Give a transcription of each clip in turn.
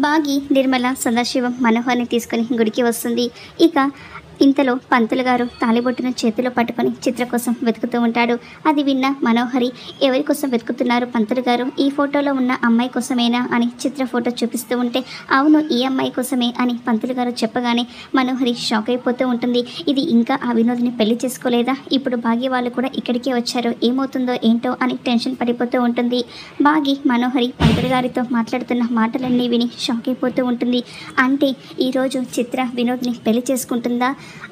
బాగి, నిర్మల, సదాశివం మనోహర్ని తీసుకుని గుడికి వస్తుంది. ఇక ఇంతలో పంతులు గారు తాళిబొట్టును చేతిలో పట్టుకొని చిత్ర కోసం వెతుకుతూ ఉంటాడు. అది విన్న మనోహరి, ఎవరి కోసం వెతుకుతున్నారు పంతులు గారు? ఈ ఫోటోలో ఉన్న అమ్మాయి కోసమేనా అని చిత్ర ఫోటో చూపిస్తూ ఉంటే, అవును ఈ అమ్మాయి కోసమే అని పంతులు గారు చెప్పగానే మనోహరి షాక్ అయిపోతూ ఉంటుంది. ఇది ఇంకా ఆ వినోద్ని పెళ్లి చేసుకోలేదా? ఇప్పుడు బాగి వాళ్ళు కూడా ఇక్కడికే వచ్చారు, ఏమవుతుందో ఏంటో అని టెన్షన్ పడిపోతూ ఉంటుంది. బాగి మనోహరి పంతులు గారితో మాట్లాడుతున్న మాటలన్నీ విని షాక్ అయిపోతూ ఉంటుంది. అంటే ఈరోజు చిత్ర వినోద్ని పెళ్లి చేసుకుంటుందా?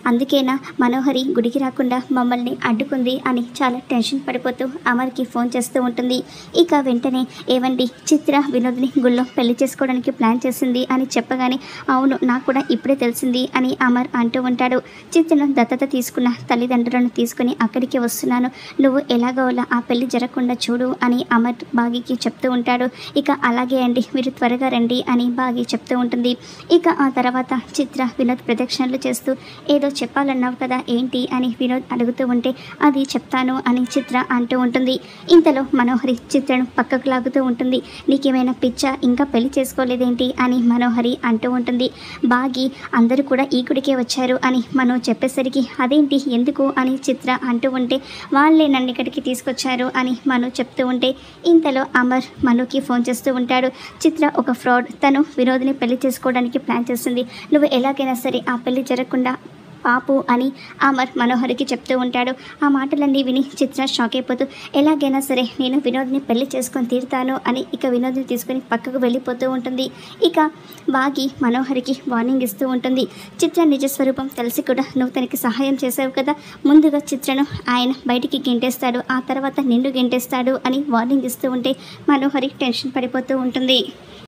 అందుకేనా మనోహరి గుడికి రాకుండా మమ్మల్ని అడ్డుకుంది అని చాలా టెన్షన్ పడిపోతూ అమర్కి ఫోన్ చేస్తూ ఉంటుంది. ఇక వెంటనే, ఏవండి, చిత్ర వినోద్ని గుళ్ళో పెళ్లి చేసుకోవడానికి ప్లాన్ చేసింది అని చెప్పగానే, అవును నాకు కూడా ఇప్పుడే తెలిసింది అని అమర్ అంటూ ఉంటాడు. చిత్రను దత్తత తీసుకున్న తల్లిదండ్రులను తీసుకుని అక్కడికి వస్తున్నాను, నువ్వు ఎలాగోలా ఆ పెళ్లి జరగకుండా చూడు అని అమర్ బాగికి చెప్తూ ఉంటాడు. ఇక అలాగే అండి, మీరు త్వరగా రండి అని బాగి చెప్తూ ఉంటుంది. ఇక ఆ తర్వాత చిత్ర వినోద్ ప్రదక్షిణలు చేస్తూ, ఏదో చెప్పాలన్నావు కదా ఏంటి అని వినోద్ అడుగుతూ ఉంటే, అది చెప్తాను అని చిత్ర అంటూ ఉంటుంది. ఇంతలో మనోహరి చిత్రను పక్కకు లాగుతూ ఉంటుంది. నీకేమైనా పిచ్చా, ఇంకా పెళ్లి చేసుకోలేదేంటి అని మనోహరి అంటూ ఉంటుంది. బాగి, అందరూ కూడా ఈ గుడికే వచ్చారు అని మనో చెప్పేసరికి, అదేంటి ఎందుకు అని చిత్ర అంటూ ఉంటే, వాళ్ళే నన్ను ఇక్కడికి తీసుకొచ్చారు అని మనో చెప్తూ ఉంటే, ఇంతలో అమర్ మనోకి ఫోన్ చేస్తూ ఉంటాడు. చిత్ర ఒక ఫ్రాడ్, తను వినోద్ని పెళ్లి చేసుకోవడానికి ప్లాన్ చేస్తుంది, నువ్వు ఎలాగైనా సరే ఆ పెళ్లి జరగకుండా పాపు అని అమర్ మనోహరికి చెప్తూ ఉంటాడు. ఆ మాటలన్నీ విని చిత్ర షాక్ అయిపోతూ, ఎలాగైనా సరే నేను వినోద్ని పెళ్లి చేసుకొని తీరుతాను అని ఇక వినోద్ని తీసుకుని పక్కకు వెళ్ళిపోతూ ఉంటుంది. ఇక బాగి మనోహరికి వార్నింగ్ ఇస్తూ ఉంటుంది. చిత్ర నిజస్వరూపం తెలిసి కూడా నువ్వు తనకి సహాయం చేసావు కదా, ముందుగా చిత్రను ఆయన బయటికి గెంటేస్తాడు, ఆ తర్వాత నిన్ను గెంటేస్తాడు అని వార్నింగ్ ఇస్తూ ఉంటే మనోహరి టెన్షన్ పడిపోతూ ఉంటుంది.